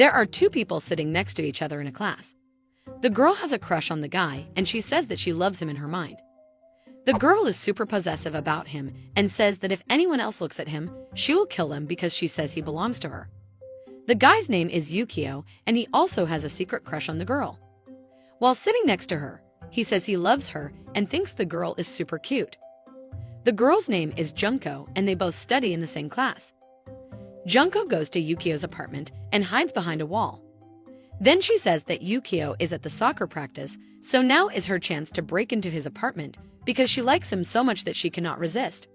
There are two people sitting next to each other in a class. The girl has a crush on the guy, and she says that she loves him in her mind. The girl is super possessive about him and says that if anyone else looks at him, she will kill him because she says he belongs to her. The guy's name is Yukio, and he also has a secret crush on the girl. While sitting next to her, he says he loves her and thinks the girl is super cute. The girl's name is Junko, and they both study in the same class. Junko goes to Yukio's apartment and hides behind a wall. Then she says that Yukio is at the soccer practice, so now is her chance to break into his apartment because she likes him so much that she cannot resist.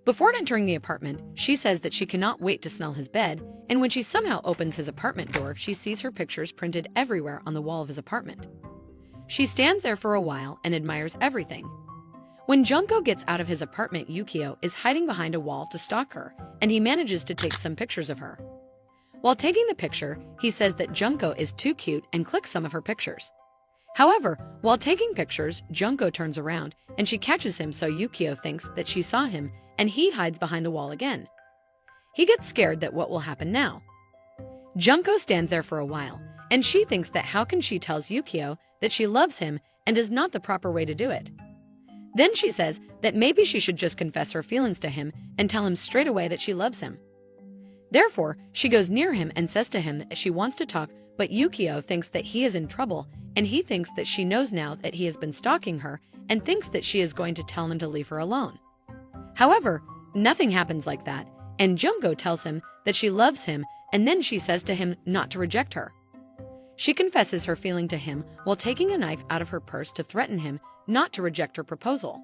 Before entering the apartment, she says that she cannot wait to smell his bed, and when she somehow opens his apartment door, she sees her pictures printed everywhere on the wall of his apartment. She stands there for a while and admires everything. When Junko gets out of his apartment, Yukio is hiding behind a wall to stalk her, and he manages to take some pictures of her. While taking the picture, he says that Junko is too cute and clicks some of her pictures. However, while taking pictures, Junko turns around and she catches him, so Yukio thinks that she saw him and he hides behind the wall again. He gets scared that what will happen now. Junko stands there for a while, and she thinks that how can she tells Yukio that she loves him and is not the proper way to do it. Then she says that maybe she should just confess her feelings to him and tell him straight away that she loves him. Therefore, she goes near him and says to him that she wants to talk, but Yukio thinks that he is in trouble, and he thinks that she knows now that he has been stalking her and thinks that she is going to tell him to leave her alone. However, nothing happens like that, and Junko tells him that she loves him, and then she says to him not to reject her. She confesses her feeling to him while taking a knife out of her purse to threaten him not to reject her proposal.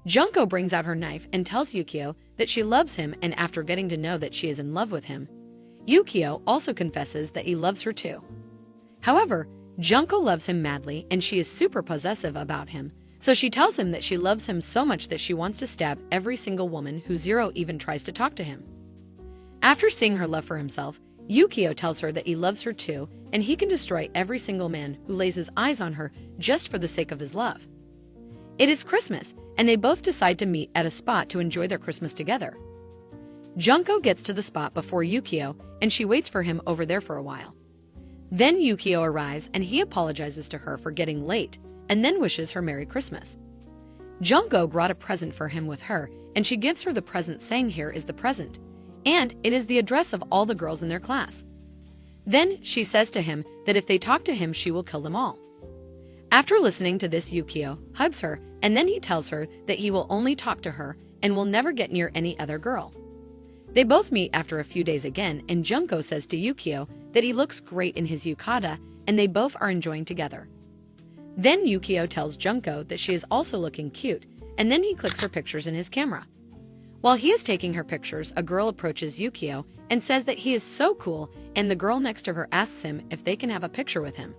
Junko brings out her knife and tells Yukio that she loves him, and after getting to know that she is in love with him, Yukio also confesses that he loves her too. However, Junko loves him madly and she is super possessive about him, so she tells him that she loves him so much that she wants to stab every single woman who Zero even tries to talk to him. After seeing her love for himself, Yukio tells her that he loves her too, and he can destroy every single man who lays his eyes on her just for the sake of his love. It is Christmas, and they both decide to meet at a spot to enjoy their Christmas together. Junko gets to the spot before Yukio, and she waits for him over there for a while. Then Yukio arrives, and he apologizes to her for getting late, and then wishes her Merry Christmas. Junko brought a present for him with her, and she gives her the present, saying here is the present, and it is the address of all the girls in their class. Then she says to him that if they talk to him, she will kill them all. After listening to this, Yukio hugs her, and then he tells her that he will only talk to her and will never get near any other girl. They both meet after a few days again, and Junko says to Yukio that he looks great in his yukata, and they both are enjoying together. Then Yukio tells Junko that she is also looking cute, and then he clicks her pictures in his camera. While he is taking her pictures, a girl approaches Yukio and says that he is so cool, and the girl next to her asks him if they can have a picture with him.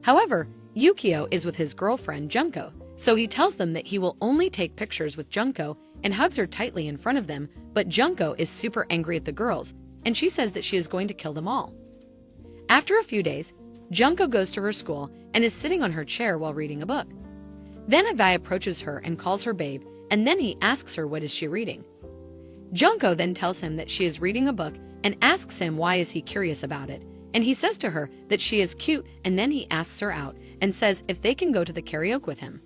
However, Yukio is with his girlfriend Junko, so he tells them that he will only take pictures with Junko and hugs her tightly in front of them, but Junko is super angry at the girls, and she says that she is going to kill them all. After a few days, Junko goes to her school and is sitting on her chair while reading a book. Then a guy approaches her and calls her babe, and then he asks her what is she reading. Junko then tells him that she is reading a book and asks him why is he curious about it, and he says to her that she is cute, and then he asks her out and says if they can go to the karaoke with him.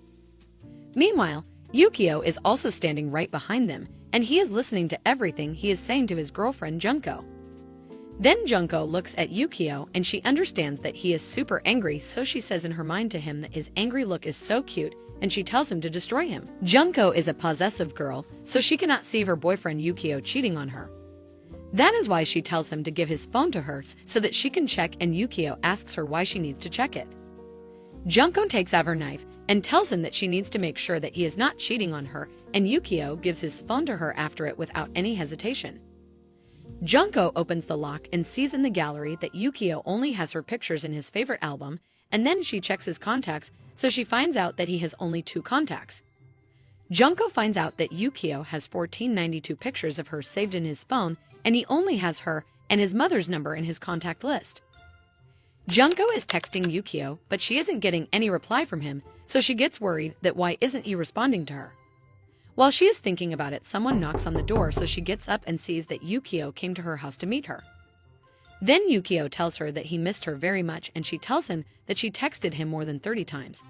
Meanwhile, Yukio is also standing right behind them, and he is listening to everything he is saying to his girlfriend Junko. Then Junko looks at Yukio and she understands that he is super angry, so she says in her mind to him that his angry look is so cute, and she tells him to destroy him. Junko is a possessive girl, so she cannot see her boyfriend Yukio cheating on her. That is why she tells him to give his phone to her so that she can check, and Yukio asks her why she needs to check it. Junko takes out her knife and tells him that she needs to make sure that he is not cheating on her, and Yukio gives his phone to her after it without any hesitation. Junko opens the lock and sees in the gallery that Yukio only has her pictures in his favorite album, and then she checks his contacts, so she finds out that he has only 2 contacts. Junko finds out that Yukio has 1492 pictures of her saved in his phone, and he only has her and his mother's number in his contact list. Junko is texting Yukio, but she isn't getting any reply from him, so she gets worried that why isn't he responding to her. While she is thinking about it, someone knocks on the door, so she gets up and sees that Yukio came to her house to meet her. Then Yukio tells her that he missed her very much, and she tells him that she texted him more than 30 times.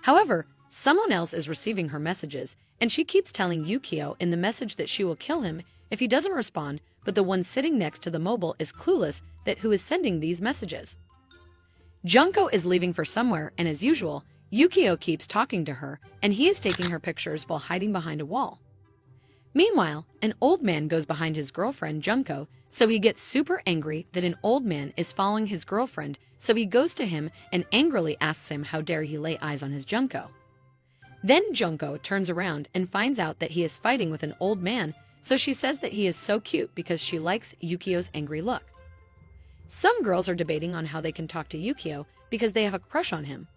However, someone else is receiving her messages, and she keeps telling Yukio in the message that she will kill him if he doesn't respond, but the one sitting next to the mobile is clueless that who is sending these messages. Junko is leaving for somewhere, and as usual, Yukio keeps talking to her, and he is taking her pictures while hiding behind a wall. Meanwhile, an old man goes behind his girlfriend Junko, so he gets super angry that an old man is following his girlfriend, so he goes to him and angrily asks him how dare he lay eyes on his Junko. Then Junko turns around and finds out that he is fighting with an old man, so she says that he is so cute because she likes Yukio's angry look. Some girls are debating on how they can talk to Yukio because they have a crush on him.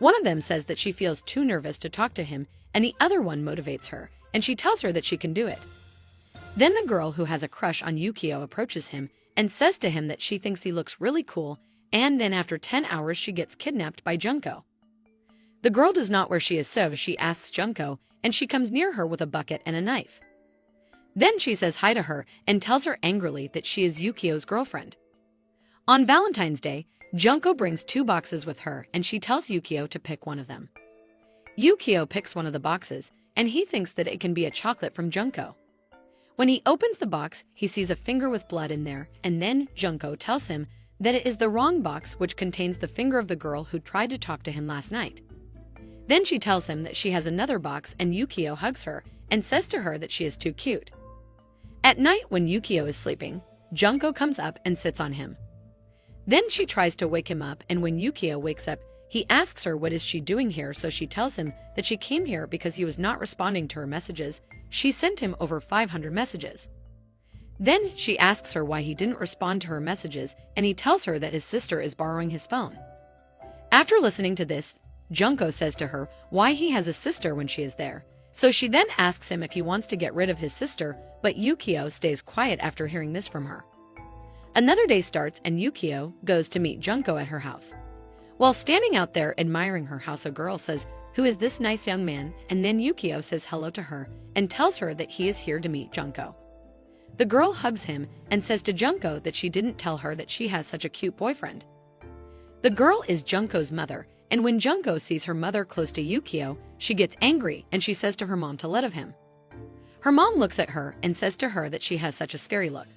One of them says that she feels too nervous to talk to him, and the other one motivates her, and she tells her that she can do it. Then the girl who has a crush on Yukio approaches him and says to him that she thinks he looks really cool, and then after 10 hours she gets kidnapped by Junko. The girl does not where she is, so she asks Junko, and she comes near her with a bucket and a knife. Then she says hi to her and tells her angrily that she is Yukio's girlfriend. On Valentine's Day, Junko brings 2 boxes with her, and she tells Yukio to pick one of them. Yukio picks one of the boxes, and he thinks that it can be a chocolate from Junko. When he opens the box, he sees a finger with blood in there, and then Junko tells him that it is the wrong box, which contains the finger of the girl who tried to talk to him last night. Then she tells him that she has another box, and Yukio hugs her and says to her that she is too cute. At night, when Yukio is sleeping, Junko comes up and sits on him. Then she tries to wake him up, and when Yukio wakes up, he asks her what is she doing here, so she tells him that she came here because he was not responding to her messages. She sent him over 500 messages. Then she asks her why he didn't respond to her messages, and he tells her that his sister is borrowing his phone. After listening to this, Junko says to her why he has a sister when she is there. So she then asks him if he wants to get rid of his sister, but Yukio stays quiet after hearing this from her. Another day starts, and Yukio goes to meet Junko at her house. While standing out there admiring her house, a girl says, "Who is this nice young man?" And then Yukio says hello to her and tells her that he is here to meet Junko. The girl hugs him and says to Junko that she didn't tell her that she has such a cute boyfriend. The girl is Junko's mother, and when Junko sees her mother close to Yukio, she gets angry and she says to her mom to let of him. Her mom looks at her and says to her that she has such a scary look.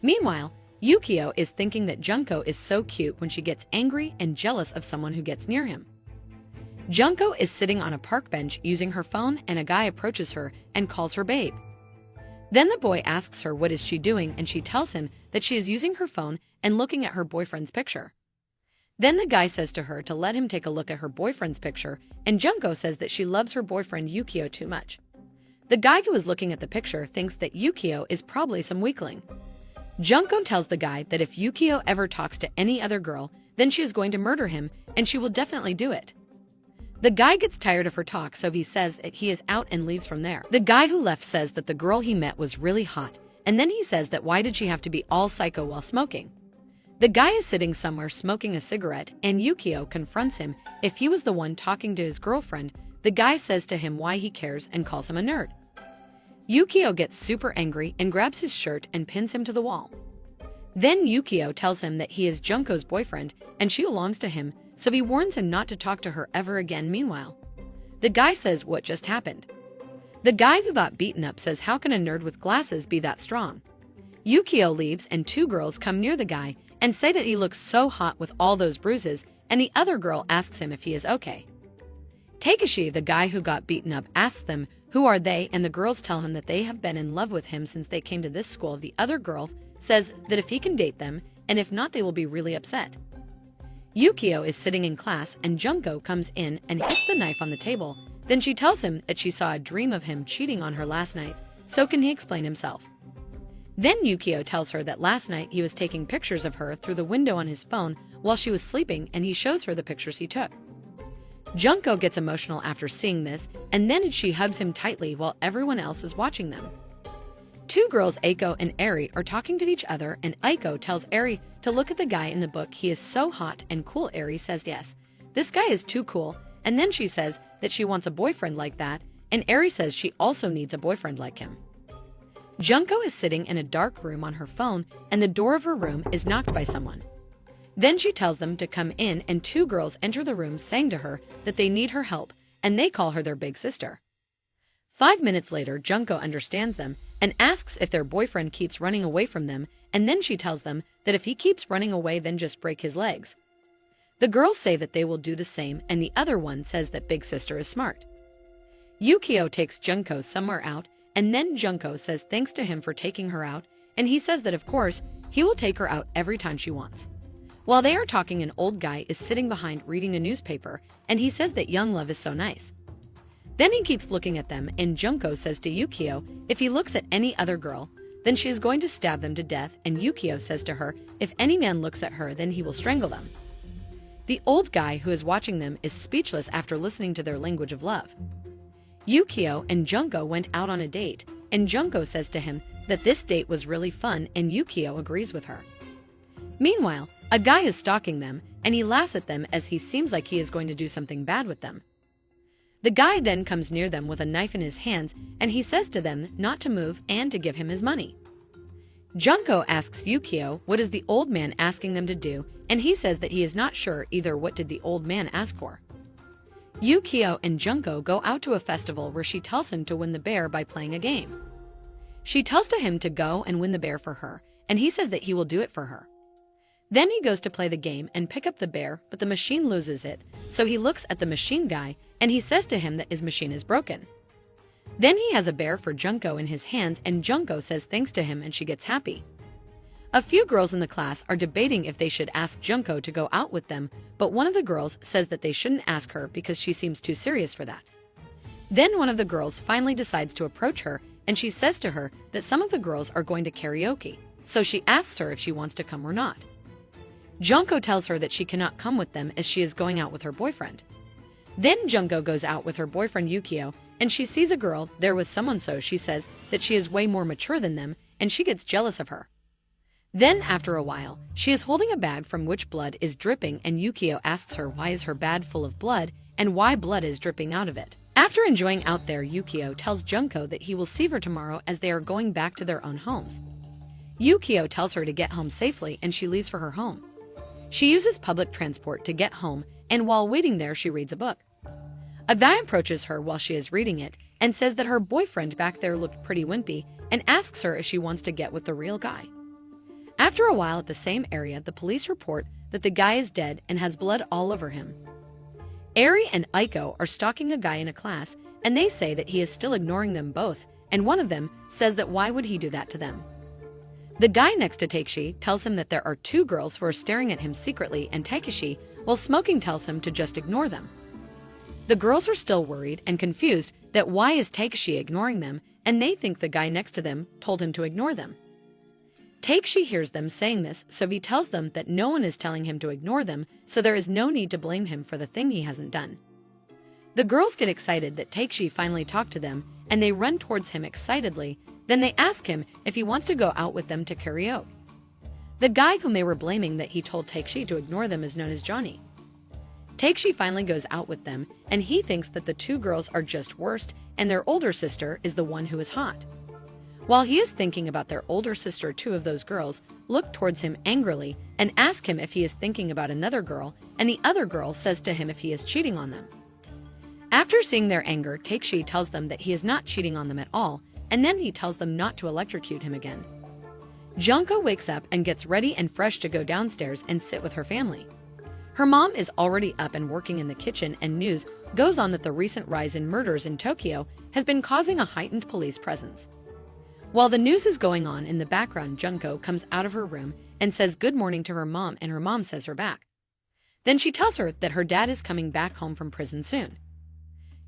Meanwhile, Yukio is thinking that Junko is so cute when she gets angry and jealous of someone who gets near him. Junko is sitting on a park bench using her phone, and a guy approaches her and calls her babe. Then the boy asks her what is she doing, and she tells him that she is using her phone and looking at her boyfriend's picture. Then the guy says to her to let him take a look at her boyfriend's picture, and Junko says that she loves her boyfriend Yukio too much. The guy who is looking at the picture thinks that Yukio is probably some weakling. Junko tells the guy that if Yukio ever talks to any other girl, then she is going to murder him, and she will definitely do it. The guy gets tired of her talk, so he says that he is out and leaves from there. The guy who left says that the girl he met was really hot, and then he says that why did she have to be all psycho while smoking? The guy is sitting somewhere smoking a cigarette, and Yukio confronts him if he was the one talking to his girlfriend. The guy says to him why he cares and calls him a nerd. Yukio gets super angry and grabs his shirt and pins him to the wall. Then Yukio tells him that he is Junko's boyfriend and she belongs to him, so he warns him not to talk to her ever again. Meanwhile, the guy says what just happened. The guy who got beaten up says how can a nerd with glasses be that strong? Yukio leaves, and 2 girls come near the guy and say that he looks so hot with all those bruises, and the other girl asks him if he is okay. Takeshi, the guy who got beaten up, asks them who are they, and the girls tell him that they have been in love with him since they came to this school. The other girl says that if he can date them, and if not, they will be really upset. Yukio is sitting in class, and Junko comes in and hits the knife on the table. Then she tells him that she saw a dream of him cheating on her last night, so can he explain himself? Then Yukio tells her that last night he was taking pictures of her through the window on his phone while she was sleeping, and he shows her the pictures he took. Junko gets emotional after seeing this, and then she hugs him tightly while everyone else is watching them. 2 girls, Aiko and Eri, are talking to each other, and Aiko tells Eri to look at the guy in the book. He is so hot and cool. Eri says yes, this guy is too cool, and then she says that she wants a boyfriend like that, and Eri says she also needs a boyfriend like him. Junko is sitting in a dark room on her phone, and the door of her room is knocked by someone. Then she tells them to come in, and two girls enter the room saying to her that they need her help, and they call her their big sister. 5 minutes later, Junko understands them and asks if their boyfriend keeps running away from them, and then she tells them that if he keeps running away, then just break his legs. The girls say that they will do the same, and the other one says that big sister is smart. Yukio takes Junko somewhere out, and then Junko says thanks to him for taking her out, and he says that of course, he will take her out every time she wants. While they are talking, an old guy is sitting behind reading a newspaper, and he says that young love is so nice. Then he keeps looking at them, and Junko says to Yukio if he looks at any other girl, then she is going to stab them to death, and Yukio says to her if any man looks at her, then he will strangle them. The old guy who is watching them is speechless after listening to their language of love. Yukio and Junko went out on a date, and Junko says to him that this date was really fun, and Yukio agrees with her. Meanwhile, a guy is stalking them, and he laughs at them as he seems like he is going to do something bad with them. The guy then comes near them with a knife in his hands, and he says to them not to move and to give him his money. Junko asks Yukio what is the old man asking them to do, and he says that he is not sure either. What did the old man ask for? Yukio and Junko go out to a festival where she tells him to win the bear by playing a game. She tells to him to go and win the bear for her, and he says that he will do it for her. Then he goes to play the game and pick up the bear, but the machine loses it, so he looks at the machine guy, and he says to him that his machine is broken. Then he has a bear for Junko in his hands, and Junko says thanks to him, and she gets happy. A few girls in the class are debating if they should ask Junko to go out with them, but one of the girls says that they shouldn't ask her because she seems too serious for that. Then one of the girls finally decides to approach her, and she says to her that some of the girls are going to karaoke, so she asks her if she wants to come or not. Junko tells her that she cannot come with them as she is going out with her boyfriend. Then Junko goes out with her boyfriend Yukio, and she sees a girl there with someone, so she says that she is way more mature than them, and she gets jealous of her. Then after a while, she is holding a bag from which blood is dripping, and Yukio asks her why is her bag full of blood and why blood is dripping out of it. After enjoying out there, Yukio tells Junko that he will see her tomorrow as they are going back to their own homes. Yukio tells her to get home safely, and she leaves for her home. She uses public transport to get home, and while waiting there, she reads a book. A guy approaches her while she is reading it and says that her boyfriend back there looked pretty wimpy and asks her if she wants to get with the real guy. After a while at the same area, the police report that the guy is dead and has blood all over him. Eri and Aiko are stalking a guy in a class, and they say that he is still ignoring them both, and one of them says that why would he do that to them. The guy next to Takeshi tells him that there are two girls who are staring at him secretly, and Takeshi, while smoking, tells him to just ignore them. The girls are still worried and confused that why is Takeshi ignoring them, and they think the guy next to them told him to ignore them. Takeshi hears them saying this, so he tells them that no one is telling him to ignore them, so there is no need to blame him for the thing he hasn't done. The girls get excited that Takeshi finally talked to them, and they run towards him excitedly. Then they ask him if he wants to go out with them to karaoke. The guy whom they were blaming that he told Takeshi to ignore them is known as Johnny. Takeshi finally goes out with them, and he thinks that the two girls are just worst, and their older sister is the one who is hot. While he is thinking about their older sister, two of those girls look towards him angrily and ask him if he is thinking about another girl, and the other girl says to him if he is cheating on them. After seeing their anger, Takeshi tells them that he is not cheating on them at all, and then he tells them not to electrocute him again. Junko wakes up and gets ready and fresh to go downstairs and sit with her family. Her mom is already up and working in the kitchen, and news goes on that the recent rise in murders in Tokyo has been causing a heightened police presence. While the news is going on in the background, Junko comes out of her room and says good morning to her mom, and her mom says her back. Then she tells her that her dad is coming back home from prison soon.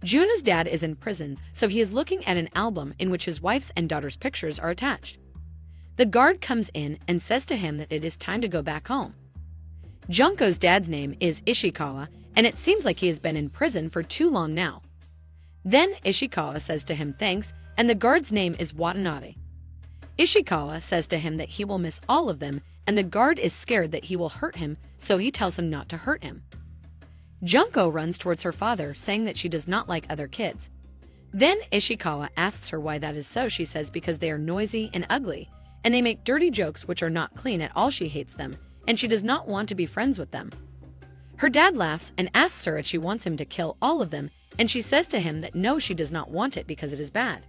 Juna's dad is in prison, so he is looking at an album in which his wife's and daughter's pictures are attached. The guard comes in and says to him that it is time to go back home. Junko's dad's name is Ishikawa, and it seems like he has been in prison for too long now. Then Ishikawa says to him thanks, and the guard's name is Watanabe. Ishikawa says to him that he will miss all of them, and the guard is scared that he will hurt him, so he tells him not to hurt him. Junko runs towards her father, saying that she does not like other kids. Then Ishikawa asks her why that is so. She says because they are noisy and ugly, and they make dirty jokes which are not clean at all. She hates them, and she does not want to be friends with them. Her dad laughs and asks her if she wants him to kill all of them, and she says to him that no, she does not want it because it is bad.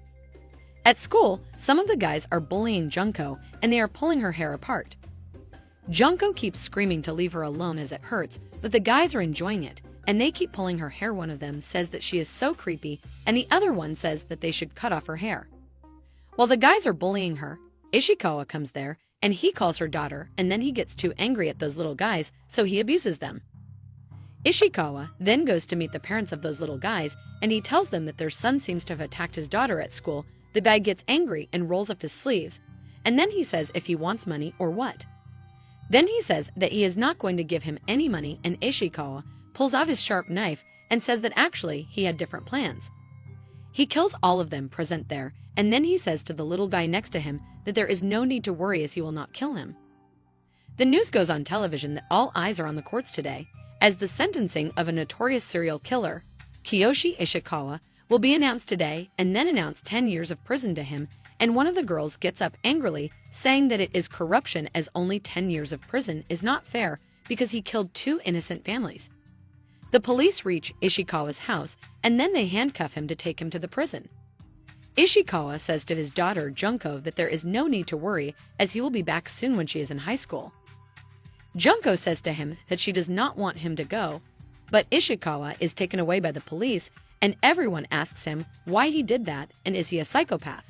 At school, some of the guys are bullying Junko, and they are pulling her hair apart. Junko keeps screaming to leave her alone as it hurts, but the guys are enjoying it, and they keep pulling her hair. One of them says that she is so creepy, and the other one says that they should cut off her hair. While the guys are bullying her, Ishikawa comes there, and he calls her daughter, and then he gets too angry at those little guys, so he abuses them. Ishikawa then goes to meet the parents of those little guys, and he tells them that their son seems to have attacked his daughter at school. The guy gets angry and rolls up his sleeves, and then he says if he wants money or what. Then he says that he is not going to give him any money, and Ishikawa pulls out his sharp knife and says that actually he had different plans. He kills all of them present there, and then he says to the little guy next to him that there is no need to worry as he will not kill him. The news goes on television that all eyes are on the courts today, as the sentencing of a notorious serial killer, Kiyoshi Ishikawa, will be announced today and then announce 10 years of prison to him, and one of the girls gets up angrily, saying that it is corruption as only 10 years of prison is not fair because he killed 2 innocent families. The police reach Ishikawa's house, and then they handcuff him to take him to the prison. Ishikawa says to his daughter Junko that there is no need to worry as he will be back soon when she is in high school. Junko says to him that she does not want him to go, but Ishikawa is taken away by the police, and everyone asks him why he did that and is he a psychopath.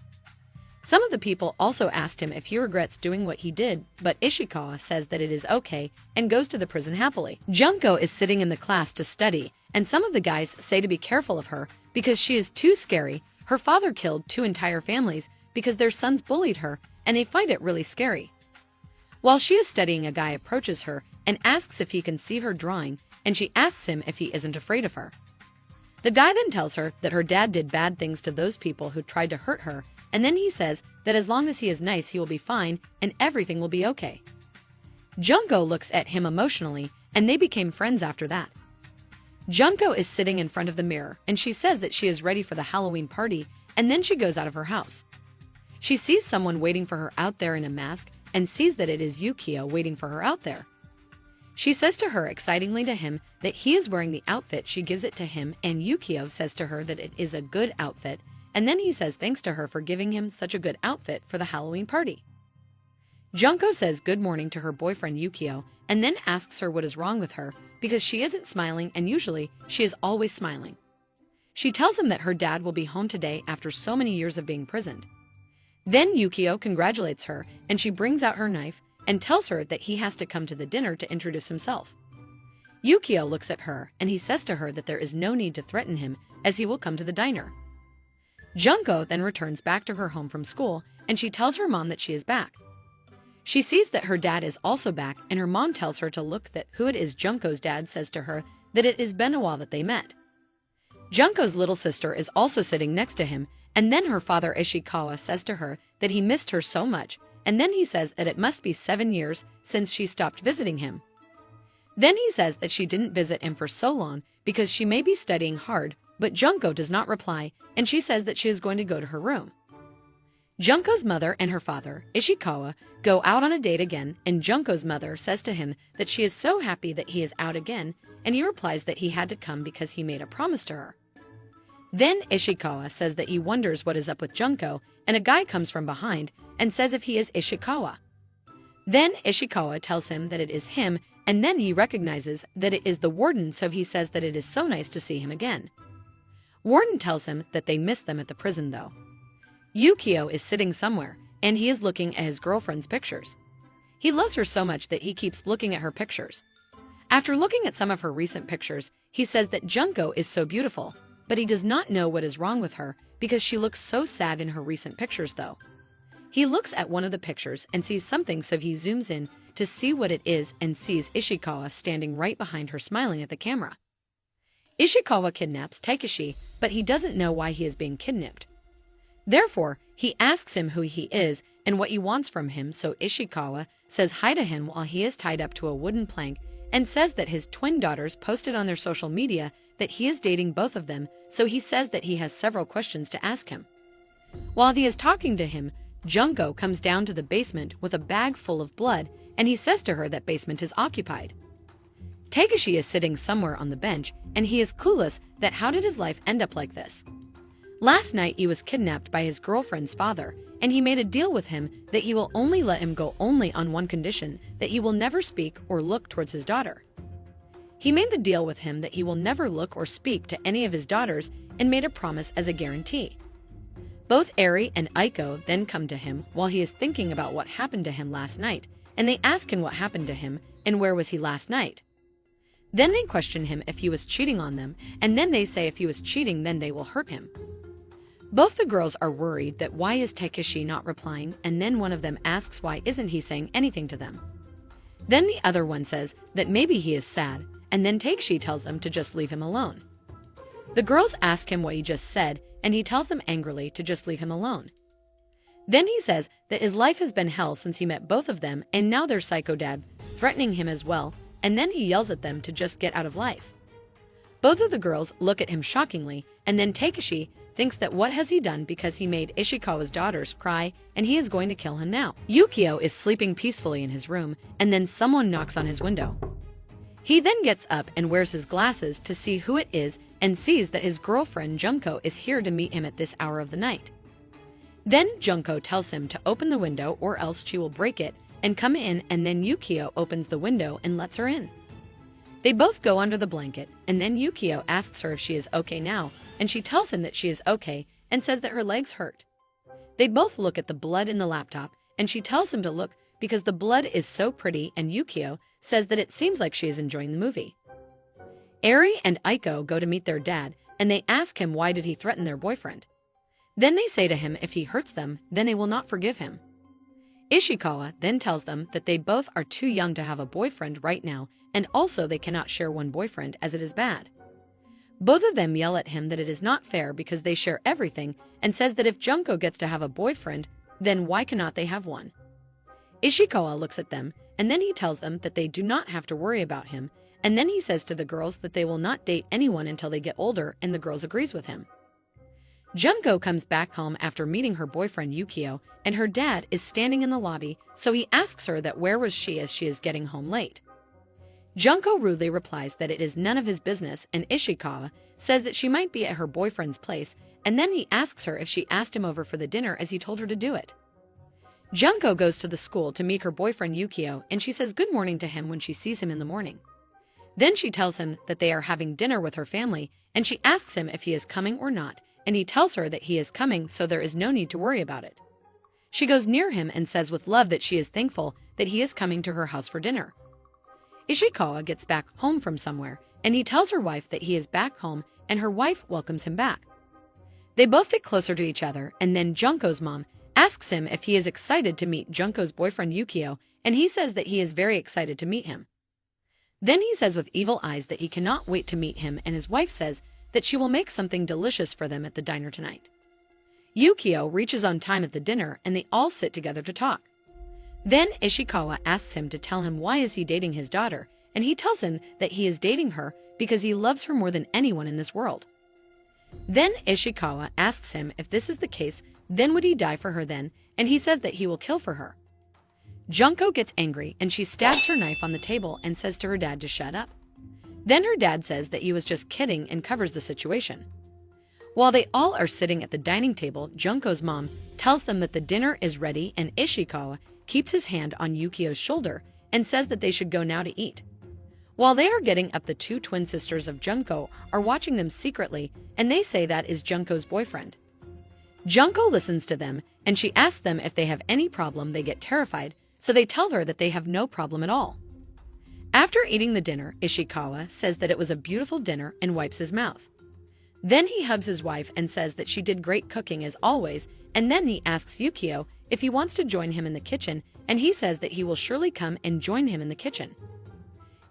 Some of the people also asked him if he regrets doing what he did, but Ishikawa says that it is okay and goes to the prison happily. Junko is sitting in the class to study, and some of the guys say to be careful of her because she is too scary. Her father killed 2 entire families because their sons bullied her, and they find it really scary. While she is studying, a guy approaches her and asks if he can see her drawing, and she asks him if he isn't afraid of her. The guy then tells her that her dad did bad things to those people who tried to hurt her, and then he says that as long as he is nice he will be fine and everything will be okay. Junko looks at him emotionally, and they became friends after that. Junko is sitting in front of the mirror, and she says that she is ready for the Halloween party, and then she goes out of her house. She sees someone waiting for her out there in a mask, and sees that it is Yukio waiting for her out there. She says to her excitingly to him that he is wearing the outfit. She gives it to him, and Yukio says to her that it is a good outfit, and then he says thanks to her for giving him such a good outfit for the Halloween party. Junko says good morning to her boyfriend Yukio, and then asks her what is wrong with her because she isn't smiling, and usually she is always smiling. She tells him that her dad will be home today after so many years of being imprisoned. Then Yukio congratulates her, and she brings out her knife and tells her that he has to come to the dinner to introduce himself. Yukio looks at her, and he says to her that there is no need to threaten him as he will come to the diner. Junko then returns back to her home from school, and she tells her mom that she is back. She sees that her dad is also back, and her mom tells her to look at who it is. Junko's dad says to her that it is been a while that they met. Junko's little sister is also sitting next to him, and then her father Ishikawa says to her that he missed her so much, and then he says that it must be 7 years since she stopped visiting him. Then he says that she didn't visit him for so long because she may be studying hard, but Junko does not reply, and she says that she is going to go to her room. Junko's mother and her father, Ishikawa, go out on a date again, and Junko's mother says to him that she is so happy that he is out again, and he replies that he had to come because he made a promise to her. Then Ishikawa says that he wonders what is up with Junko, and a guy comes from behind and says if he is Ishikawa. Then Ishikawa tells him that it is him, and then he recognizes that it is the warden, so he says that it is so nice to see him again. Warden tells him that they miss them at the prison though. Yukio is sitting somewhere, and he is looking at his girlfriend's pictures. He loves her so much that he keeps looking at her pictures. After looking at some of her recent pictures, he says that Junko is so beautiful, but he does not know what is wrong with her because she looks so sad in her recent pictures though. He looks at one of the pictures and sees something, so he zooms in to see what it is and sees Ishikawa standing right behind her smiling at the camera. Ishikawa kidnaps Takeshi, but he doesn't know why he is being kidnapped. Therefore, he asks him who he is and what he wants from him, so Ishikawa says hi to him while he is tied up to a wooden plank and says that his twin daughters posted on their social media that he is dating both of them, so he says that he has several questions to ask him. While he is talking to him, Junko comes down to the basement with a bag full of blood, and he says to her that basement is occupied. Takeshi is sitting somewhere on the bench, and he is clueless that how did his life end up like this. Last night he was kidnapped by his girlfriend's father, and he made a deal with him that he will only let him go only on one condition, that he will never speak or look towards his daughter. He made the deal with him that he will never look or speak to any of his daughters and made a promise as a guarantee. Both Eri and Aiko then come to him while he is thinking about what happened to him last night, and they ask him what happened to him and where was he last night. Then they question him if he was cheating on them, and then they say if he was cheating then they will hurt him. Both the girls are worried that why is Takeshi not replying, and then one of them asks why isn't he saying anything to them. Then the other one says that maybe he is sad, and then Takeshi tells them to just leave him alone. The girls ask him what he just said, and he tells them angrily to just leave him alone. Then he says that his life has been hell since he met both of them, and now their psycho dad threatening him as well, and then he yells at them to just get out of life. Both of the girls look at him shockingly, and then Takeshi thinks that what has he done because he made Ishikawa's daughters cry, and he is going to kill him now. Yukio is sleeping peacefully in his room, and then someone knocks on his window. He then gets up and wears his glasses to see who it is and sees that his girlfriend Junko is here to meet him at this hour of the night. Then Junko tells him to open the window or else she will break it and come in, and then Yukio opens the window and lets her in. They both go under the blanket, and then Yukio asks her if she is okay now, and she tells him that she is okay and says that her legs hurt. They both look at the blood in the laptop, and she tells him to look because the blood is so pretty, and Yukio says that it seems like she is enjoying the movie. Eri and Aiko go to meet their dad, and they ask him why did he threaten their boyfriend. Then they say to him if he hurts them, then they will not forgive him. Ishikawa then tells them that they both are too young to have a boyfriend right now, and also they cannot share one boyfriend as it is bad. Both of them yell at him that it is not fair because they share everything, and says that if Junko gets to have a boyfriend, then why cannot they have one? Ishikawa looks at them, and then he tells them that they do not have to worry about him, and then he says to the girls that they will not date anyone until they get older, and the girls agrees with him. Junko comes back home after meeting her boyfriend Yukio, and her dad is standing in the lobby, so he asks her that where was she as she is getting home late. Junko rudely replies that it is none of his business, and Ishikawa says that she might be at her boyfriend's place, and then he asks her if she asked him over for the dinner as he told her to do it. Junko goes to the school to meet her boyfriend Yukio, and she says good morning to him when she sees him in the morning. Then she tells him that they are having dinner with her family, and she asks him if he is coming or not, and he tells her that he is coming, so there is no need to worry about it. She goes near him and says with love that she is thankful that he is coming to her house for dinner. Ishikawa gets back home from somewhere, and he tells her wife that he is back home, and her wife welcomes him back. They both get closer to each other, and then Junko's mom asks him if he is excited to meet Junko's boyfriend Yukio, and he says that he is very excited to meet him. Then he says with evil eyes that he cannot wait to meet him, and his wife says that she will make something delicious for them at the diner tonight. Yukio reaches on time at the dinner, and they all sit together to talk. Then Ishikawa asks him to tell him why is he dating his daughter, and he tells him that he is dating her because he loves her more than anyone in this world. Then Ishikawa asks him if this is the case, then would he die for her then, and he says that he will kill for her. Junko gets angry, and she stabs her knife on the table and says to her dad to shut up. Then her dad says that he was just kidding and covers the situation. While they all are sitting at the dining table, Junko's mom tells them that the dinner is ready, and Ishikawa keeps his hand on Yukio's shoulder and says that they should go now to eat. While they are getting up, the two twin sisters of Junko are watching them secretly, and they say that is Junko's boyfriend. Junko listens to them, and she asks them if they have any problem. They get terrified, so they tell her that they have no problem at all. After eating the dinner, Ishikawa says that it was a beautiful dinner and wipes his mouth. Then he hugs his wife and says that she did great cooking as always, and then he asks Yukio if he wants to join him in the kitchen, and he says that he will surely come and join him in the kitchen.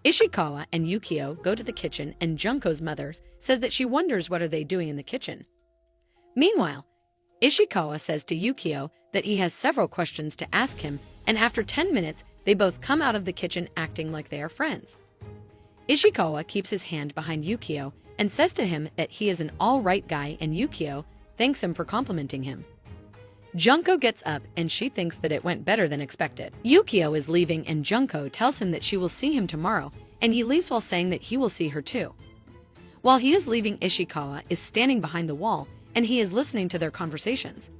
Ishikawa and Yukio go to the kitchen, and Junko's mother says that she wonders what are they doing in the kitchen. Meanwhile, Ishikawa says to Yukio that he has several questions to ask him, and after 10 minutes, they both come out of the kitchen acting like they are friends. Ishikawa keeps his hand behind Yukio, and says to him that he is an all-right guy, and Yukio thanks him for complimenting him. Junko gets up and she thinks that it went better than expected. Yukio is leaving and Junko tells him that she will see him tomorrow, and he leaves while saying that he will see her too. While he is leaving, Ishikawa is standing behind the wall and he is listening to their conversations.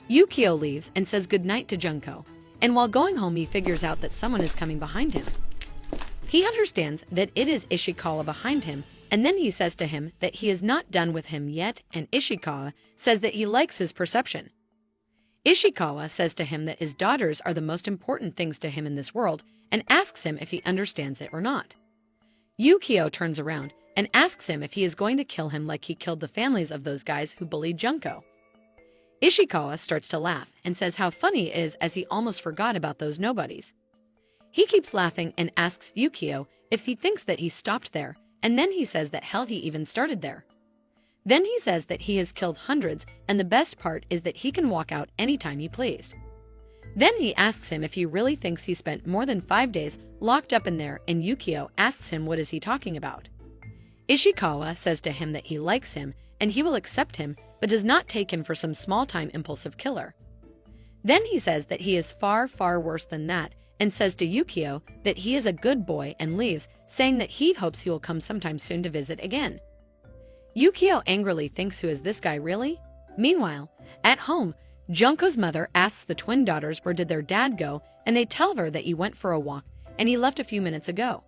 Yukio leaves and says goodnight to Junko, and while going home he figures out that someone is coming behind him. He understands that it is Ishikawa behind him, and then he says to him that he is not done with him yet, and Ishikawa says that he likes his perception. Ishikawa says to him that his daughters are the most important things to him in this world and asks him if he understands it or not. Yukio turns around and asks him if he is going to kill him like he killed the families of those guys who bullied Junko. Ishikawa starts to laugh and says how funny it is, as he almost forgot about those nobodies. He keeps laughing and asks Yukio if he thinks that he stopped there, and then he says that hell, he even started there. Then he says that he has killed hundreds, and the best part is that he can walk out anytime he pleased. Then he asks him if he really thinks he spent more than 5 days locked up in there, and Yukio asks him what is he talking about. Ishikawa says to him that he likes him and he will accept him, but does not take him for some small-time impulsive killer. Then he says that he is far, far worse than that, and says to Yukio that he is a good boy and leaves, saying that he hopes he will come sometime soon to visit again. Yukio angrily thinks, who is this guy really? Meanwhile, at home, Junko's mother asks the twin daughters where did their dad go, and they tell her that he went for a walk and he left a few minutes ago.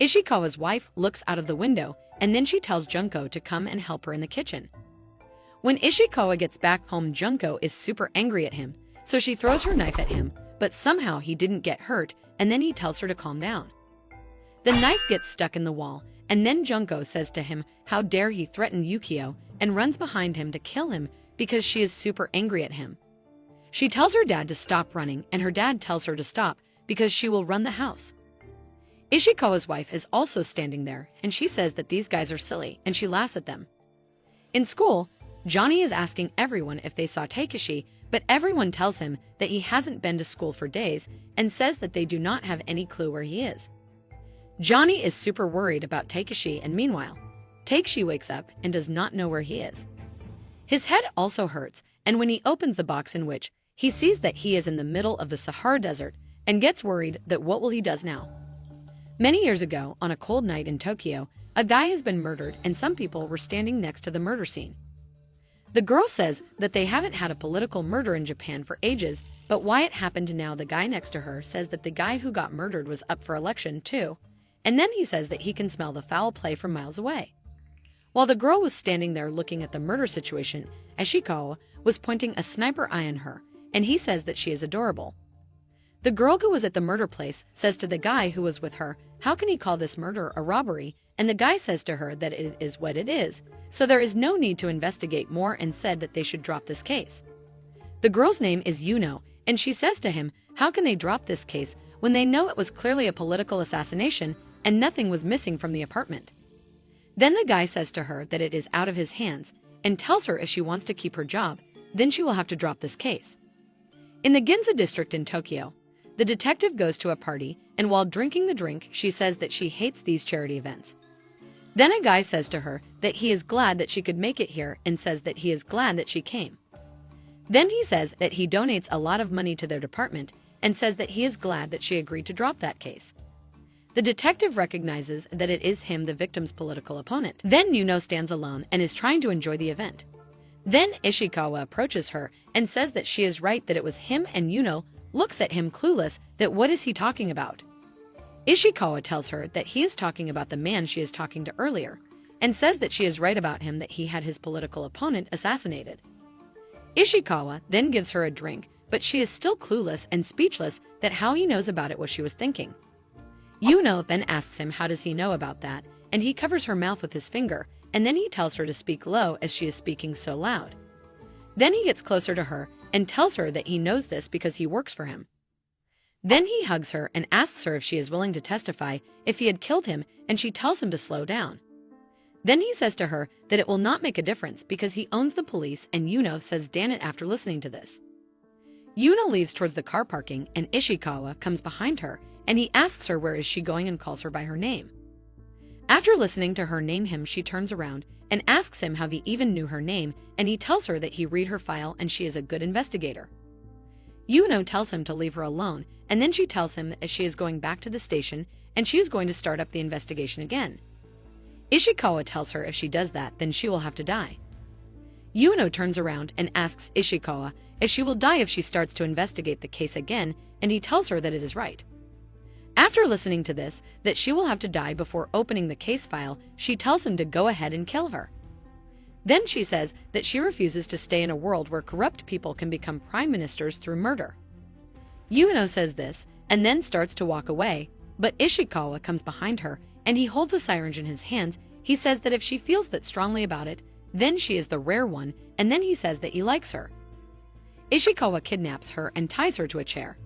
Ishikawa's wife looks out of the window, and then she tells Junko to come and help her in the kitchen. When Ishikawa gets back home, Junko is super angry at him, so she throws her knife at him, but somehow he didn't get hurt, and then he tells her to calm down. The knife gets stuck in the wall, and then Junko says to him how dare he threaten Yukio, and runs behind him to kill him because she is super angry at him. She tells her dad to stop running, and her dad tells her to stop because she will run the house. Ishikawa's wife is also standing there, and she says that these guys are silly, and she laughs at them. In school, Johnny is asking everyone if they saw Takeshi, but everyone tells him that he hasn't been to school for days and says that they do not have any clue where he is. Johnny is super worried about Takeshi, and meanwhile, Takeshi wakes up and does not know where he is. His head also hurts, and when he opens the box in which he sees that he is in the middle of the Sahara Desert and gets worried that what will he does now. Many years ago, on a cold night in Tokyo, a guy has been murdered and some people were standing next to the murder scene. The girl says that they haven't had a political murder in Japan for ages, but why it happened now. The guy next to her says that the guy who got murdered was up for election too, and then he says that he can smell the foul play from miles away. While the girl was standing there looking at the murder situation, Ishikawa was pointing a sniper eye on her, and he says that she is adorable. The girl who was at the murder place says to the guy who was with her, how can he call this murder a robbery? And the guy says to her that it is what it is, so there is no need to investigate more, and said that they should drop this case. The girl's name is Yuno, and she says to him, how can they drop this case when they know it was clearly a political assassination and nothing was missing from the apartment? Then the guy says to her that it is out of his hands and tells her if she wants to keep her job, then she will have to drop this case. In the Ginza district in Tokyo, the detective goes to a party, and while drinking the drink, she says that she hates these charity events. Then a guy says to her that he is glad that she could make it here, and says that he is glad that she came. Then he says that he donates a lot of money to their department and says that he is glad that she agreed to drop that case. The detective recognizes that it is him, the victim's political opponent. Then Yuno stands alone and is trying to enjoy the event. Then Ishikawa approaches her and says that she is right, that it was him, and Yuno looks at him clueless that what is he talking about. Ishikawa tells her that he is talking about the man she is talking to earlier, and says that she is right about him, that he had his political opponent assassinated. Ishikawa then gives her a drink, but she is still clueless and speechless that how he knows about it, what she was thinking. Yuno then asks him how does he know about that, and he covers her mouth with his finger, and then he tells her to speak low as she is speaking so loud. Then he gets closer to her and tells her that he knows this because he works for him. Then he hugs her and asks her if she is willing to testify if he had killed him, and she tells him to slow down. Then he says to her that it will not make a difference because he owns the police, and Yuno says damn it after listening to this. Yuno leaves towards the car parking, and Ishikawa comes behind her, and he asks her where is she going and calls her by her name. After listening to her name him, she turns around and asks him how he even knew her name, and he tells her that he read her file and she is a good investigator. Yuno tells him to leave her alone, and then she tells him that she is going back to the station and she is going to start up the investigation again. Ishikawa tells her if she does that, then she will have to die. Yuno turns around and asks Ishikawa if she will die if she starts to investigate the case again, and he tells her that it is right. After listening to this, that she will have to die before opening the case file, she tells him to go ahead and kill her. Then she says that she refuses to stay in a world where corrupt people can become prime ministers through murder. Yuno says this and then starts to walk away, but Ishikawa comes behind her and he holds a syringe in his hands. He says that if she feels that strongly about it, then she is the rare one, and then he says that he likes her. Ishikawa kidnaps her and ties her to a chair.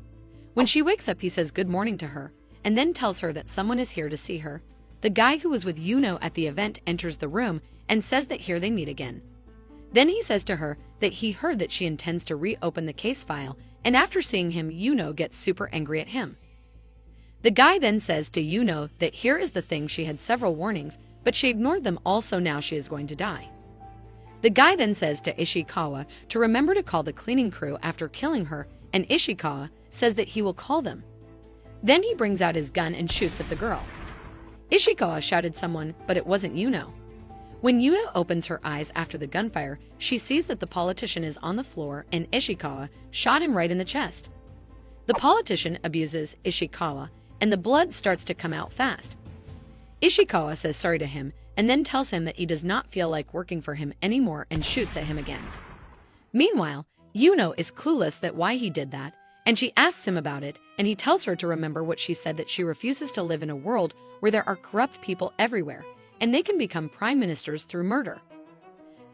When she wakes up, he says good morning to her and then tells her that someone is here to see her. The guy who was with Yuno at the event enters the room and says that here they meet again. Then he says to her that he heard that she intends to reopen the case file, and after seeing him, Yuno gets super angry at him. The guy then says to Yuno that here is the thing, she had several warnings, but she ignored them all, so now she is going to die. The guy then says to Ishikawa to remember to call the cleaning crew after killing her, and Ishikawa says that he will call them. Then he brings out his gun and shoots at the girl. Ishikawa shouted someone, but it wasn't Yuno. When Yuno opens her eyes after the gunfire, she sees that the politician is on the floor and Ishikawa shot him right in the chest. The politician abuses Ishikawa and the blood starts to come out fast. Ishikawa says sorry to him and then tells him that he does not feel like working for him anymore and shoots at him again. Meanwhile, Yuno is clueless that why he did that, and she asks him about it, and he tells her to remember what she said, that she refuses to live in a world where there are corrupt people everywhere, and they can become prime ministers through murder.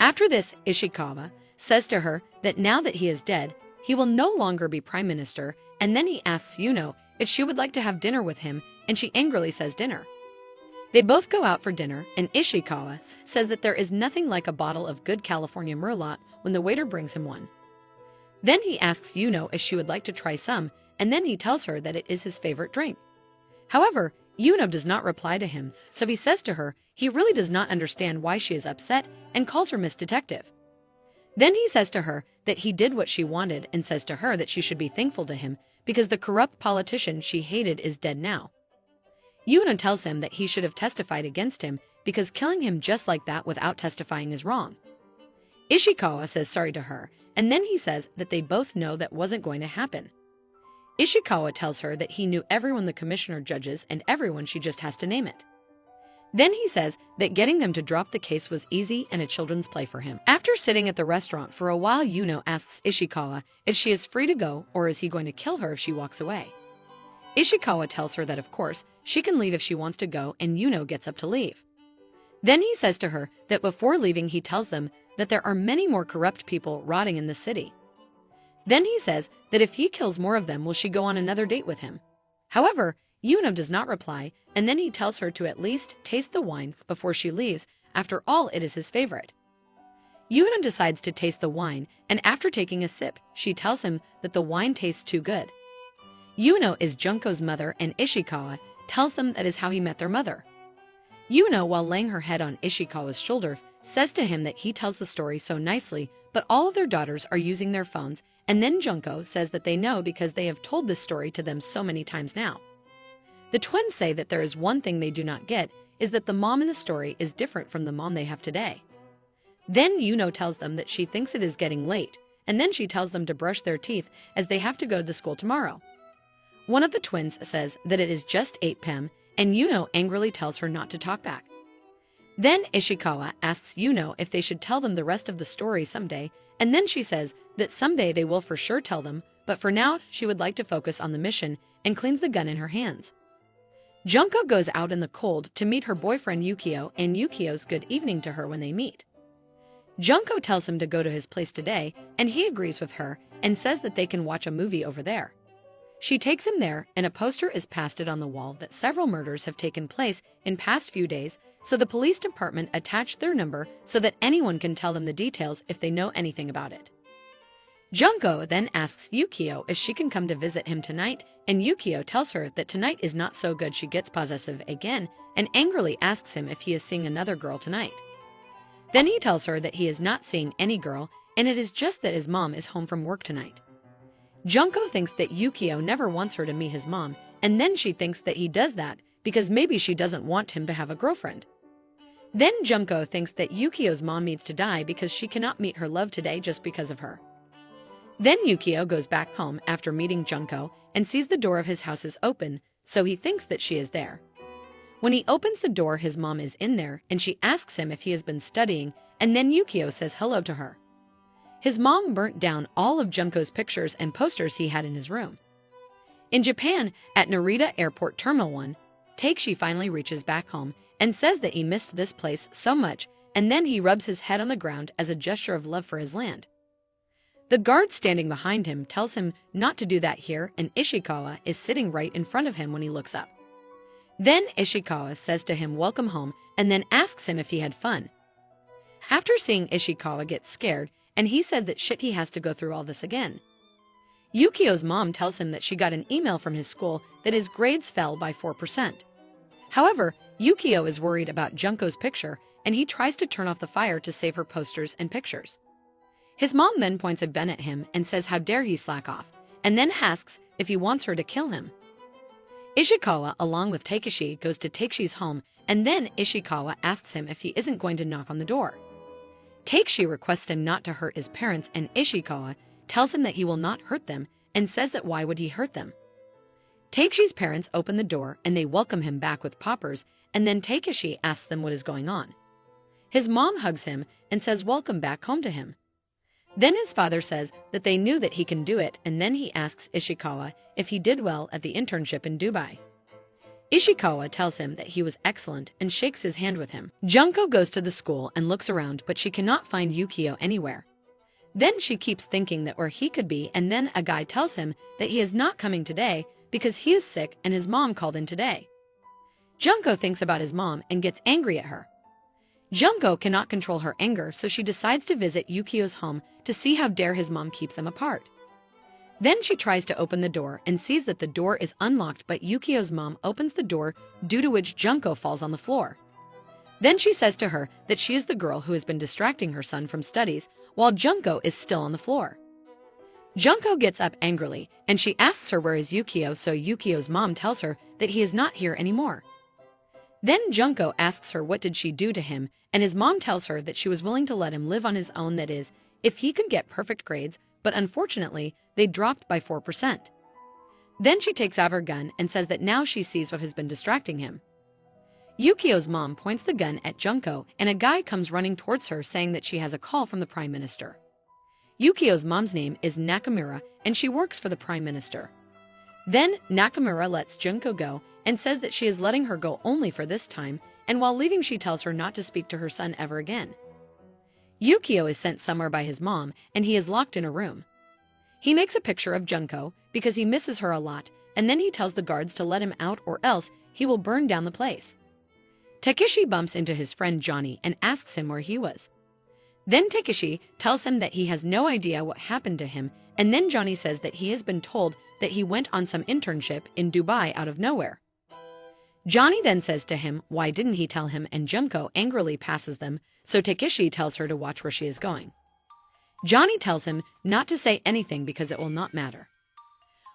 After this, Ishikawa says to her that now that he is dead, he will no longer be prime minister, and then he asks Yuno if she would like to have dinner with him, and she angrily says dinner. They both go out for dinner, and Ishikawa says that there is nothing like a bottle of good California Merlot when the waiter brings him one. Then he asks Yuno if she would like to try some, and then he tells her that it is his favorite drink. However, Yuno does not reply to him, so he says to her he really does not understand why she is upset and calls her Miss Detective. Then he says to her that he did what she wanted and says to her that she should be thankful to him because the corrupt politician she hated is dead now. Yuno tells him that he should have testified against him because killing him just like that without testifying is wrong. Ishikawa says sorry to her, and then he says that they both know that wasn't going to happen. Ishikawa tells her that he knew everyone, the commissioner, judges, and everyone, she just has to name it. Then he says that getting them to drop the case was easy and a children's play for him. After sitting at the restaurant for a while, Yuno asks Ishikawa if she is free to go or is he going to kill her if she walks away. Ishikawa tells her that of course she can leave if she wants to go, and Yuno gets up to leave. Then he says to her that before leaving he tells them that there are many more corrupt people rotting in the city. Then he says that if he kills more of them, will she go on another date with him? However, Yuno does not reply, and then he tells her to at least taste the wine before she leaves. After all, it is his favorite. Yuno decides to taste the wine, and after taking a sip, she tells him that the wine tastes too good. Yuno is Junko's mother, and Ishikawa tells them that is how he met their mother. Yuno, while laying her head on Ishikawa's shoulder, says to him that he tells the story so nicely, but all of their daughters are using their phones, and then Junko says that they know because they have told this story to them so many times now. The twins say that there is one thing they do not get, is that the mom in the story is different from the mom they have today. Then Yuno tells them that she thinks it is getting late, and then she tells them to brush their teeth as they have to go to school tomorrow. One of the twins says that it is just 8 p.m., and Yuno angrily tells her not to talk back. Then Ishikawa asks Yuno if they should tell them the rest of the story someday, and then she says that someday they will for sure tell them, but for now she would like to focus on the mission, and cleans the gun in her hands. Junko goes out in the cold to meet her boyfriend Yukio, and Yukio's good evening to her when they meet. Junko tells him to go to his place today, and he agrees with her and says that they can watch a movie over there. She takes him there, and a poster is pasted on the wall that several murders have taken place in past few days, so the police department attached their number so that anyone can tell them the details if they know anything about it. Junko then asks Yukio if she can come to visit him tonight, and Yukio tells her that tonight is not so good. She gets possessive again and angrily asks him if he is seeing another girl tonight. Then he tells her that he is not seeing any girl, and it is just that his mom is home from work tonight. Junko thinks that Yukio never wants her to meet his mom, and then she thinks that he does that because maybe she doesn't want him to have a girlfriend. Then Junko thinks that Yukio's mom needs to die because she cannot meet her love today just because of her. Then Yukio goes back home after meeting Junko and sees the door of his house is open, so he thinks that she is there. When he opens the door, his mom is in there, and she asks him if he has been studying, and then Yukio says hello to her. His mom burnt down all of Junko's pictures and posters he had in his room. In Japan, at Narita Airport Terminal 1, Takeshi finally reaches back home and says that he missed this place so much, and then he rubs his head on the ground as a gesture of love for his land. The guard standing behind him tells him not to do that here, and Ishikawa is sitting right in front of him when he looks up. Then Ishikawa says to him welcome home and then asks him if he had fun. After seeing Ishikawa get scared, and he says that shit he has to go through all this again. Yukio's mom tells him that she got an email from his school that his grades fell by 4%. However, Yukio is worried about Junko's picture, and he tries to turn off the fire to save her posters and pictures. His mom then points a gun at him and says how dare he slack off, and then asks if he wants her to kill him. Ishikawa, along with Takeshi, goes to Takeshi's home, and then Ishikawa asks him if he isn't going to knock on the door. Takeshi requests him not to hurt his parents, and Ishikawa tells him that he will not hurt them and says that why would he hurt them. Takeshi's parents open the door and they welcome him back with poppers, and then Takeshi asks them what is going on. His mom hugs him and says welcome back home to him. Then his father says that they knew that he can do it, and then he asks Ishikawa if he did well at the internship in Dubai. Ishikawa tells him that he was excellent and shakes his hand with him. Junko goes to the school and looks around, but she cannot find Yukio anywhere. Then she keeps thinking that where he could be, and then a guy tells him that he is not coming today because he is sick and his mom called in today. Junko thinks about his mom and gets angry at her. Junko cannot control her anger, so she decides to visit Yukio's home to see how dare his mom keeps them apart. Then she tries to open the door and sees that the door is unlocked, but Yukio's mom opens the door, due to which Junko falls on the floor. Then she says to her that she is the girl who has been distracting her son from studies, while Junko is still on the floor. Junko gets up angrily, and she asks her where is Yukio, so Yukio's mom tells her that he is not here anymore. Then Junko asks her what did she do to him, and his mom tells her that she was willing to let him live on his own, that is, if he could get perfect grades, but unfortunately, they dropped by 4%. Then she takes out her gun and says that now she sees what has been distracting him. Yukio's mom points the gun at Junko, and a guy comes running towards her saying that she has a call from the Prime Minister. Yukio's mom's name is Nakamura, and she works for the Prime Minister. Then Nakamura lets Junko go and says that she is letting her go only for this time, and while leaving she tells her not to speak to her son ever again. Yukio is sent somewhere by his mom, and he is locked in a room. He makes a picture of Junko because he misses her a lot, and then he tells the guards to let him out or else he will burn down the place. Takeshi bumps into his friend Johnny and asks him where he was. Then Takeshi tells him that he has no idea what happened to him, and then Johnny says that he has been told that he went on some internship in Dubai out of nowhere. Johnny then says to him why didn't he tell him, and Junko angrily passes them, so Takeshi tells her to watch where she is going. Johnny tells him not to say anything because it will not matter.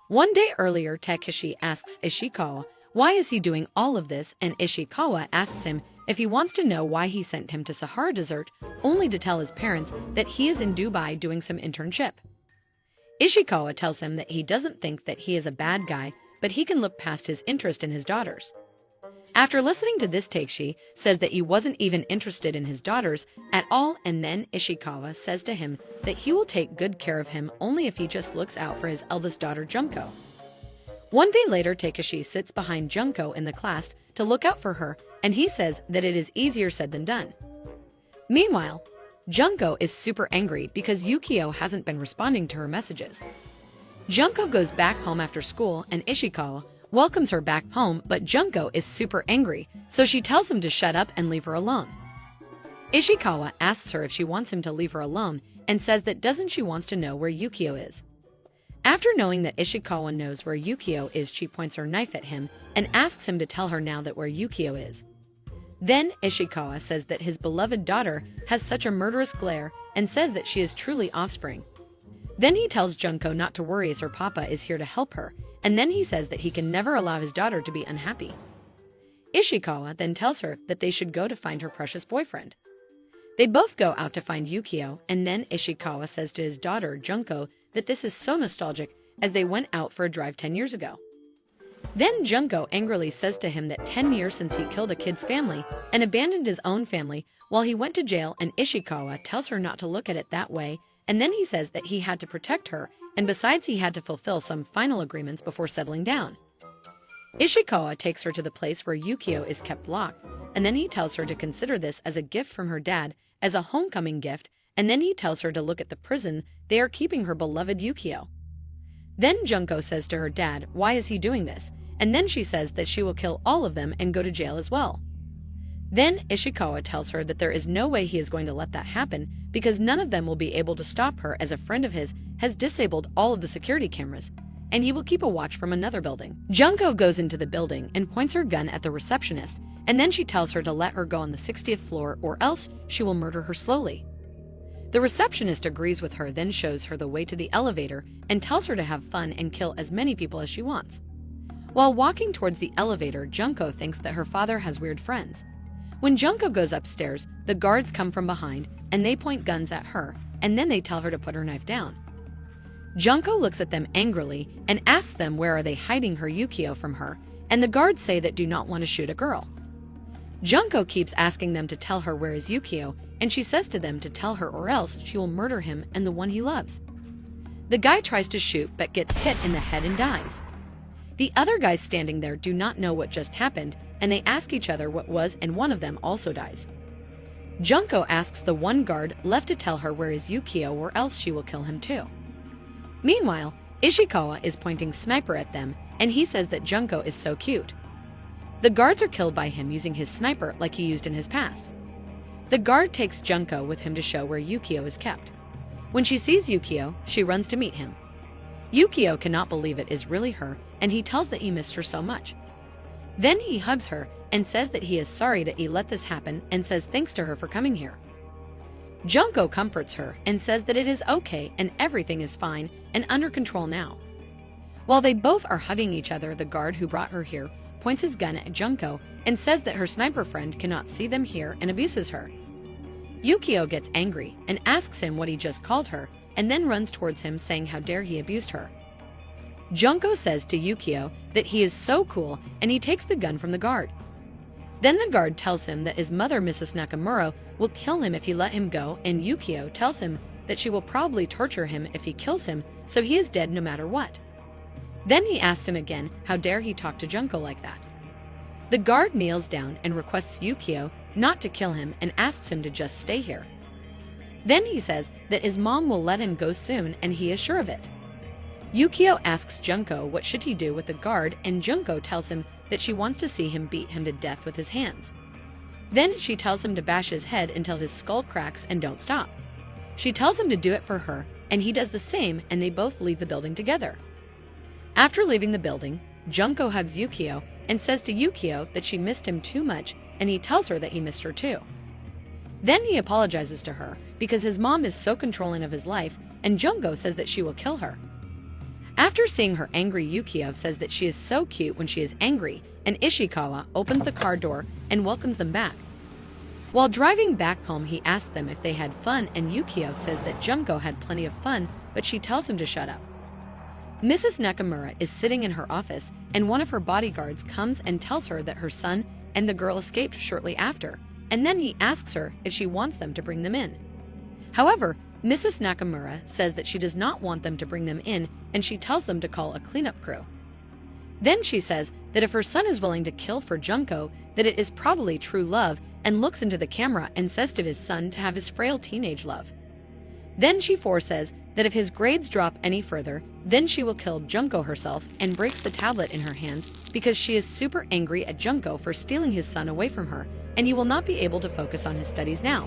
One day earlier, Takeshi asks Ishikawa why is he doing all of this, and Ishikawa asks him if he wants to know why he sent him to Sahara Desert only to tell his parents that he is in Dubai doing some internship. Ishikawa tells him that he doesn't think that he is a bad guy, but he can look past his interest in his daughters. After listening to this, Takeshi says that he wasn't even interested in his daughters at all, and then Ishikawa says to him that he will take good care of him only if he just looks out for his eldest daughter Junko. One day later, Takeshi sits behind Junko in the class to look out for her, and he says that it is easier said than done. Meanwhile, Junko is super angry because Yukio hasn't been responding to her messages. Junko goes back home after school, and Ishikawa welcomes her back home, but Junko is super angry, so she tells him to shut up and leave her alone. Ishikawa asks her if she wants him to leave her alone, and says that doesn't she wants to know where Yukio is. After knowing that Ishikawa knows where Yukio is, she points her knife at him and asks him to tell her now that where Yukio is. Then Ishikawa says that his beloved daughter has such a murderous glare and says that she is truly offspring. Then he tells Junko not to worry as her papa is here to help her, and then he says that he can never allow his daughter to be unhappy. Ishikawa then tells her that they should go to find her precious boyfriend. They both go out to find Yukio, and then Ishikawa says to his daughter Junko that this is so nostalgic as they went out for a drive 10 years ago. Then Junko angrily says to him that 10 years since he killed a kid's family and abandoned his own family while he went to jail, and Ishikawa tells her not to look at it that way, and then he says that he had to protect her, and besides he had to fulfill some final agreements before settling down. Ishikawa takes her to the place where Yukio is kept locked, and then he tells her to consider this as a gift from her dad, as a homecoming gift, and then he tells her to look at the prison they are keeping her beloved Yukio. Then Junko says to her dad, why is he doing this? And then she says that she will kill all of them and go to jail as well. Then Ishikawa tells her that there is no way he is going to let that happen because none of them will be able to stop her, as a friend of his has disabled all of the security cameras, and he will keep a watch from another building. Junko goes into the building and points her gun at the receptionist, and then she tells her to let her go on the 60th floor or else she will murder her slowly. The receptionist agrees with her, then shows her the way to the elevator and tells her to have fun and kill as many people as she wants. While walking towards the elevator, Junko thinks that her father has weird friends. When Junko goes upstairs, the guards come from behind and they point guns at her, and then they tell her to put her knife down. Junko looks at them angrily and asks them where are they hiding her Yukio from her, and the guards say that do not want to shoot a girl. Junko keeps asking them to tell her where is Yukio, and she says to them to tell her or else she will murder him and the one he loves. The guy tries to shoot but gets hit in the head and dies. The other guys standing there do not know what just happened, and they ask each other what was, and one of them also dies. Junko asks the one guard left to tell her where is Yukio or else she will kill him too. Meanwhile, Ishikawa is pointing sniper at them, and he says that Junko is so cute. The guards are killed by him using his sniper like he used in his past. The guard takes Junko with him to show where Yukio is kept. When she sees Yukio, she runs to meet him. Yukio cannot believe it is really her, and he tells that he missed her so much. Then he hugs her and says that he is sorry that he let this happen and says thanks to her for coming here. Junko comforts her and says that it is okay and everything is fine and under control now. While they both are hugging each other, the guard who brought her here points his gun at Junko and says that her sniper friend cannot see them here and abuses her. Yukio gets angry and asks him what he just called her, and then runs towards him saying how dare he abused her. Junko says to Yukio that he is so cool and he takes the gun from the guard. Then the guard tells him that his mother, Mrs. Nakamura, will kill him if he let him go, and Yukio tells him that she will probably torture him if he kills him, so he is dead no matter what. Then he asks him again how dare he talk to Junko like that. The guard kneels down and requests Yukio not to kill him and asks him to just stay here. Then he says that his mom will let him go soon and he is sure of it. Yukio asks Junko what should he do with the guard, and Junko tells him that she wants to see him beat him to death with his hands. Then she tells him to bash his head until his skull cracks and don't stop. She tells him to do it for her, and he does the same, and they both leave the building together. After leaving the building, Junko hugs Yukio and says to Yukio that she missed him too much, and he tells her that he missed her too. Then he apologizes to her because his mom is so controlling of his life, and Junko says that she will kill her. After seeing her angry, Yukio says that she is so cute when she is angry, and Ishikawa opens the car door and welcomes them back. While driving back home, he asks them if they had fun, and Yukio says that Junko had plenty of fun, but she tells him to shut up. Mrs. Nakamura is sitting in her office, and one of her bodyguards comes and tells her that her son and the girl escaped shortly after, and then he asks her if she wants them to bring them in. However, Mrs. Nakamura says that she does not want them to bring them in, and she tells them to call a cleanup crew. Then she says that if her son is willing to kill for Junko, that it is probably true love, and looks into the camera and says to his son to have his frail teenage love. Then she says that if his grades drop any further, then she will kill Junko herself, and breaks the tablet in her hands because she is super angry at Junko for stealing his son away from her, and he will not be able to focus on his studies now.